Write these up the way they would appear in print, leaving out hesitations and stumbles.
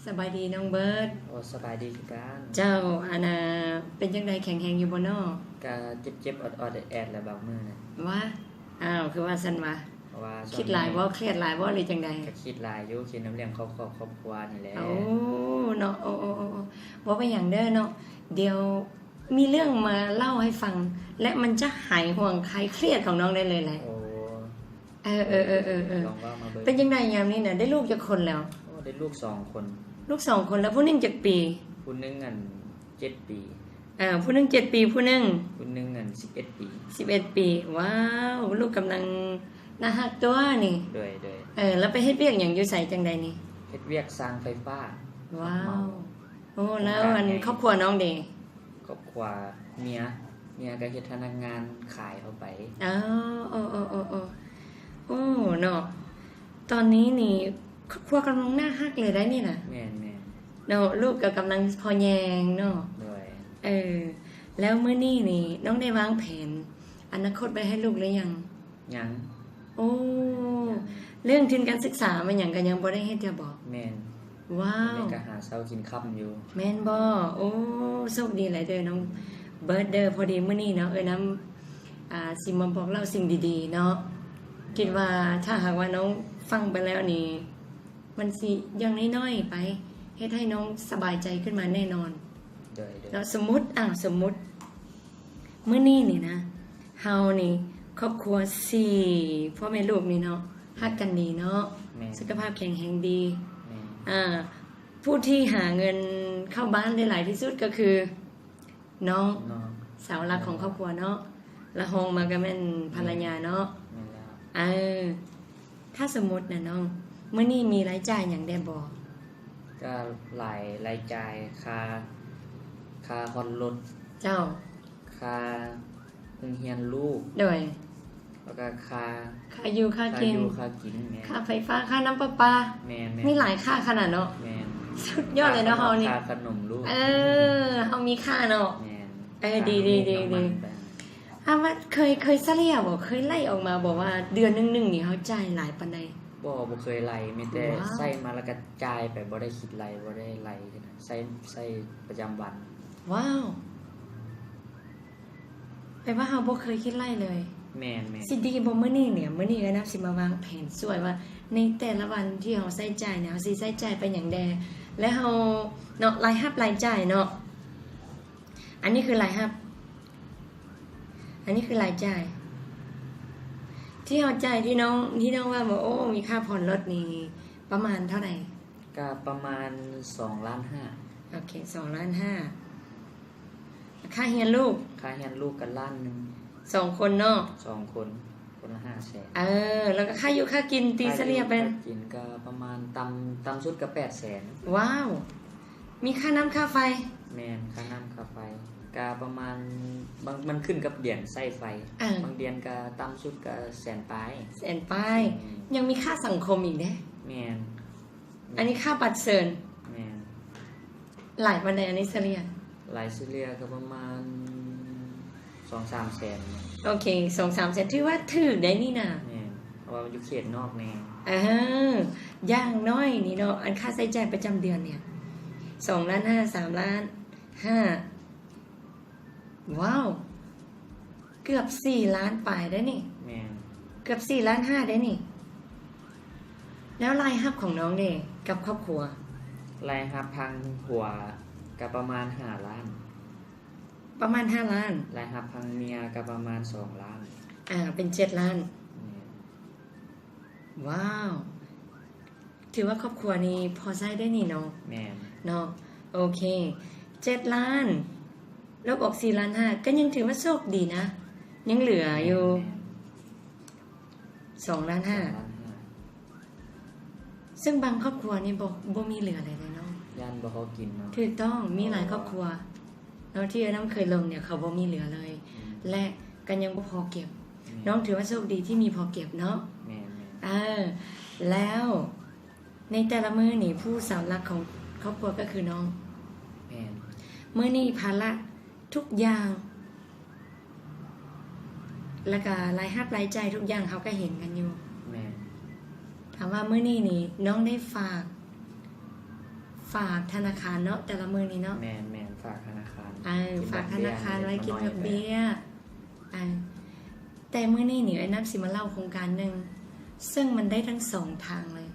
สบายดีน้องเบิร์ดโอ้สบายดีคือกันเจ้าอาณาเป็นจังไดแข็งแรงอยู่บ่น้อก็เจ็บๆออดๆแอดๆแล้วบางมื้อนะว่าอ้าวคือว่าซั่นวะเพราะว่าคิดหลายบ่เครียดหลายบ่หรือจังใดก็คิดหลายอยู่คิดน้ำเลี้ยงครอบครัวนี่แหละโอ้เนาะโอ้บ่เป็นหยังเด้อเนาะเดี๋ยวมีเรื่องมาเล่าให้ฟัง และมันจะหายห่วงคลายเครียดของน้องได้เลยแหละโอ้เออลองว่ามาเบิ่งเป็นจังไดยามนี้น่ะได้ลูกจักคนแล้วโอ้ได้ลูก2คนลูก2คนแล้วผู้หนึงจักปีผู้หนึง7 ปีผู้หนึง7ปีผู้หนึง11 ปี11ปีว้าวลูกกำลังน่าฮักตัวนี่ด้วยแล้วไปเฮ็ดเวียกหยังอยู่ไสจังใดนี่เฮ็ดเวียกสร้างไฟฟ้าว้าวโอ้แล้วอันครอบครัวน้องเด้ครอบครัวเมียก็เฮ็ดพนักงานขายเข้าไปอ้าวโอ้เนาะตอนนี้นี่ครอบครัวกำลังน่าฮักเลยได้นี่น่ะแม่นเนาะลูกก็กำลังพอแยงเนาะด้วยแล้วมื้อนี้นี่น้องได้วางแผนอนาคตไว้ให้ลูกหรือยังยังโอ้เรื่องทุนการศึกษามันหยังก็ยังบ่ได้เฮ็ดจะบอกแม่นว้าวแม่ก็หาเช้ากินค่ำอยู่แม่นบ่โอ้โชคดีหลายเด้อน้องเบิร์ดเด้อพอดีมื้อนี้เนาะน้ำสิมาบอกเล่าสิ่งดีๆเนาะคิดว่าถ้าหากว่าน้องฟังไปแล้วนี่มันสิอย่างน้อยๆไปเฮ็ดให้น้องสบายใจขึ้นมาแน่นอนแล้วสมมุติมื้อนี้นี่นะเฮานี่ครอบครัว4พ่อแม่ลูกนี่เนาะฮักกันดีเนาะสุขภาพแข็งแรงดีผู้ที่หาเงินเข้าบ้านได้หลายที่สุดก็คือน้องสาวรักของครอบครัวเนาะละหงมาก็แม่นภรรยาเนาะถ้าสมมุตินะน้องมื้อนี้มีรายจ่ายหยังได้บ่ก็หลายรายจ่ายค่าผ่อนรถเจ้าค่าโรงเรียนลูกโดยแล้วก็ค่าอยู่ค่ากินค่าไฟฟ้าค่าน้ำประปาแม่นมีหลายค่าขนาดเนาะแม่นสุดยอดเลยเนาะเฮานี่ค่าขนมลูกเฮามีค่าเนาะแม่นดีว่าเคยซะแล้วบ่เคยไล่ออกมาบอกว่าเดือนนึงนี่เฮาจ่ายหลายปานใดบ่เคยไล่มีแต่ใช้มาแล้วก็จ่ายไปบ่ได้คิดไล่บ่ได้ไล่ใช้ประจำวันว้าวแปลว่าเฮาบ่เคยคิดไล่เลยแม่นสิดีบ่มื้อนี้เนี่ยมื้อนี้ก็นับสิมาวางแผนสวยว่าในแต่ละวันที่เฮาใช้จ่ายเนี่ยเฮาสิใช้จ่ายไปหยังแดและเฮาเนาะรายรับรายจ่ายเนาะอันนี้คือรายรับอันนี้คือรายจ่ายที่เฮาจ่ายที่น้องว่าบ่โอ้มีค่าผ่อนรถนี่ประมาณเท่าไหร่ก็ประมาณ2.5 ล้านโอเค2.5 ล้านค่าเรียนลูกก็1 ล้าน2คนเนาะ2คนละ500,000แล้วก็ค่าอยู่ค่ากินตีเฉลี่ยเป็นกินก็ประมาณต่ำสุดก็800,000ว้าวมีค่าน้ำค่าไฟแม่นค่าน้ำค่าไฟก็ประมาณมันขึ้นกับเดือนใช้ไฟบางเดือนก็ต่ำสุดก็100,000 ปลายยังมีค่าสังคมอีกเด้แม่นอันนี้ค่าบัตรเชิญแม่นหลายปานใดอันนี้เฉลี่ยก็ประมาณ 2-3 แสนโอเค 2-3 แสนถือว่าถูกได้นี่น่ะแม่นเพราะว่าอยู่เขตนอกแน่อย่างน้อยนี่เนาะอันค่าใช้จ่ายประจำเดือนเนี่ย2.5 ล้าน3.5 ล้านว้าวเกือบ4 ล้านปลายได้นี่แม่นเกือบ4.5 ล้านได้นี่แล้วรายรับของน้องเด้กับครอบครัวรายรับทางผัวก็ประมาณ5 ล้านประมาณ5 ล้านรายรับทางเมียก็ประมาณ2 ล้านเป็น7 ล้านว้าวถือว่าครอบครัวนี้พอใช้ได้นี่เนาะแม่นเนาะโอเค7 ล้านลบออก4.5 ล้านก็ยังถือว่าโชคดีนะยังเหลืออยู่2.5 ล้านซึ่งบางครอบครัวนี่บ่มีเหลืออะไรเลยเนาะย่านบ่เขากินเนาะถูกต้องมีหลายครอบครัวเนาะที่น้ำเคยลงเนี่ยเขาบ่มีเหลือเลยและกันยังบ่พอเก็บน้องถือว่าโชคดีที่มีพอเก็บเนาะแม่แล้วในแต่ละมื้อนี่ผู้สาวรักของครอบครัวก็คือน้องแม่มื้อนี้ภาระทุกอย่างแล้วก็รายรับรายจ่ายทุกอย่างเขาก็เห็นกันอยู่แม่ถามว่ามื้อนี้นี่น้องได้ฝ ฝากธนาคารเนาะแต่ละมื้อนี้เนาะแม่นฝากธนาคารฝากธนาคารไว้กินดอกเบี้ยแต่มื้อนี้นี่ไอ้น้ำสิมาเล่าโครงการนึงซึ่งมันได้ทั้ง2ทางเลย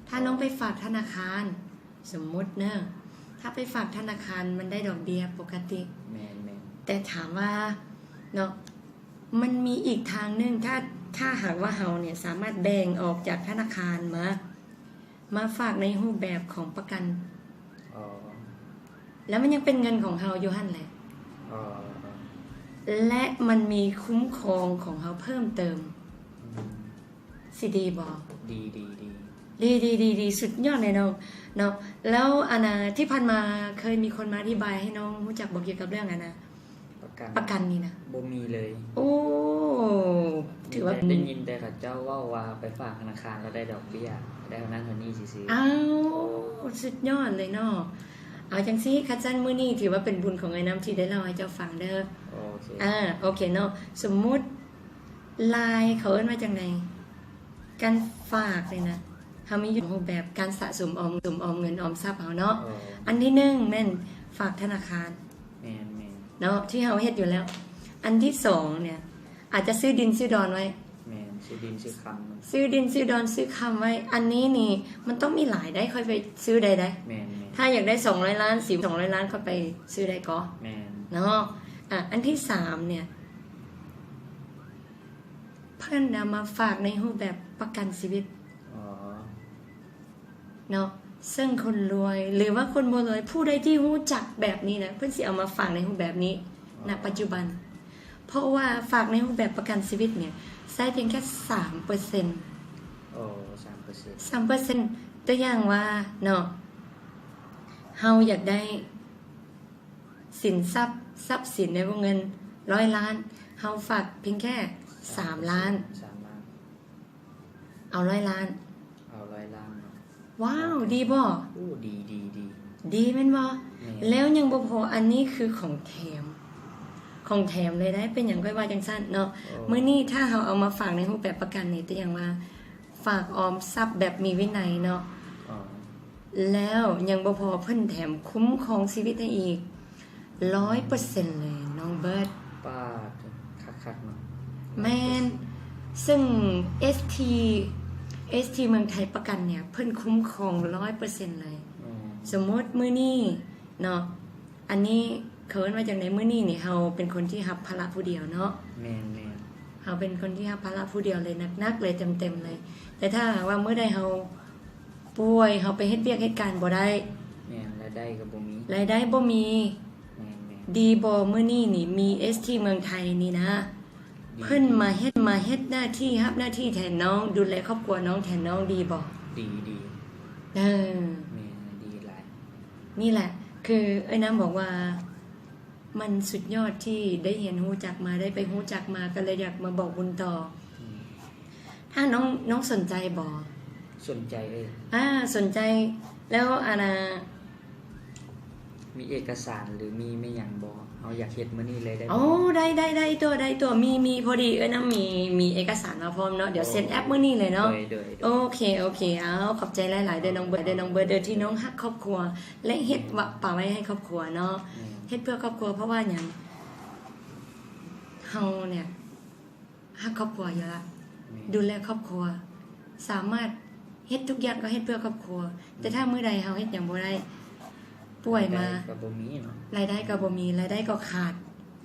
ถ้าน้องไปฝากธนาคารสมมุติเนอะถ้าไปฝากธนาคารมันได้ดอกเบี้ยปกติแม่นแต่ถามว่าเนาะมันมีอีกทางนึงถ้าหากว่าเฮาเนี่ยสามารถแบ่งออกจากธนาคารมาฝากในรูปแบบของประกันแล้วมันยังเป็นเงินของเฮาอยู่หั่นแหละและมันมีคุ้มครองของเฮาเพิ่มเติมสิดีบ่ดีสุดยอดเลยน้องเนาะแล้วที่ผ่านมาเคยมีคนมาอธิบายให้น้องรู้จักบอกเกี่ยวกับเรื่องประกันนี่นะบ่มีเลยโอ้ถือว่าได้ยินแต่เขาเจ้าว่าไปฝากธนาคารแล้วได้ดอกเบี้ยได้เท่านั้นเท่านี้ซื่ออ้าวสุดยอดเลยเนาะเอาจังซี่คัดจันมื้อนี้ถือว่าเป็นบุญของไอ้น้ำที่ได้เล่าให้เจ้าฟังเด้อโอเคโอเคเนาะสมมุติลายเขาเอิ้นว่าจังได๋การฝากเลยนะเฮามีอยู่รูปแบบการสะสมออมเงินออมทรัพย์เฮาเนาะอันที่1แม่นฝากธนาคารแม่นเนาะที่เฮาเฮ็ดอยู่แล้วอันที่2เนี่ยอาจจะซื้อดินซื้อดอนไว้แม่นซื้อดินซื้อคำซื้อดินซื้อดอนซื้อคำไว้อันนี้นี่มันต้องมีหลายได้ค่อยไปซื้อได้แม่นถ้าอยากได้200ล้าน200ล้านก็ไปซื้อได้ก็แม่นเนาะอันที่3เนี่ยเพิ่นนำมาฝากในรูปแบบประกันชีวิตเนาะซึ่งคนรวยหรือว่าคนบ่รวยผู้ใดที่รู้จักแบบนี้นะเพิ่นสิเอามาฝากในรูปแบบนี้ณปัจจุบันเพราะว่าฝากในรูปแบบประกันชีวิตเนี่ยใช้เพียงแค่ 3% โอ้ 3% ตัวอย่างว่าเนาะเฮาอยากได้สินทรัพย์สินในวงเงิน100ล้านเฮาฝากเพียงแค่3ล้านเอา100ล้านว้าวดีบ่ดีแม่นบ่แล้วยังบ่พออันนี้คือของแถมเลยได้เป็นหยังค่อยว่าจังซั่นเนาะมื้อนี้ถ้าเฮาเอามาฝากในรูปแบบประกันนี่ตัวอย่างว่าฝากออมทรัพย์แบบมีวินัยเนาะแล้วยังบ่พอเพิ่นแถมคุ้มครองชีวิตให้อีก 100% เลยน้องเบิร์ดป้าคักๆเนาะแม่นซึ่ง ST เมืองไทยประกันเนี่ยเพิ่นคุ้มครอง 100% เลยสมมติมื้อนี้เนาะอันนี้เคิ้นว่าจังได๋มื้อนี้นี่เฮาเป็นคนที่รับภาระผู้เดียวเนาะแม่นเฮาเป็นคนที่รับภาระผู้เดียวเลยหนักๆเลยเต็มๆเลยแต่ถ้าว่ามื้อใดเฮาป่วยเฮาไปเฮ็ดเวียกเฮ็ดการบ่ได้แม่นรายได้ก็บ่มีรายได้บ่มีแม่นดีบ่มื้อนี้นี่มี ST เมืองไทยนี่นะเพิ่นมาเฮ็ดหน้าที่รับหน้าที่แทนน้องดูแลครอบครัวน้องแทนน้องดีบ่ดีแม่ดีหลายนี่แหละคือไอ้น้ำบอกว่ามันสุดยอดที่ได้เห็นรู้จักมาได้ไปรู้จักมาก็เลยอยากมาบอกบุญต่อถ้าน้องสนใจบ่สนใจเลยสนใจแล้วมีเอกสารหรือมีไม่หยังบ่เอาอยากเฮ็ดมื้อนี้เลยได้ได้ตัวมีพอดีน้ำมีเอกสารมาพร้อมเนาะเดี๋ยวเซ็นแอปมื้อนี้เลยเนาะโอเคเอาขอบใจหลายๆเด้อน้องเบิร์ดที่น้องฮักครอบครัวและเฮ็ดป่าไว้ให้ครอบครัวเนาะเฮ็ดเพื่อครอบครัวเพราะว่าหยังเฮาเนี่ยฮักครอบครัวอยู่ละดูแลครอบครัวสามารถเฮ็ดทุกอย่างก็เฮ็ดเพื่อครอบครัวแต่ถ้ามื้อใดเฮาเฮ็ดหยังบ่ได้ป่วยมาก็บ่มีเนาะรายได้ก็บ่มีรายได้ก็ขาด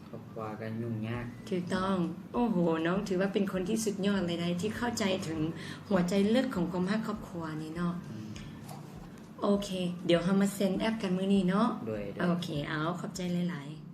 ครอบครัวก็ยุ่งยากถูกต้องโอ้โหน้องถือว่าเป็นคนที่สุดยอดเลยนะที่เข้าใจถึงหัวใจลึกของความรักครอบครัวนี่เนาะโอเคเดี๋ยวเฮามาเซ็นแอปกันมื้อนี้เนาะโอเคเอาขอบใจหลายๆ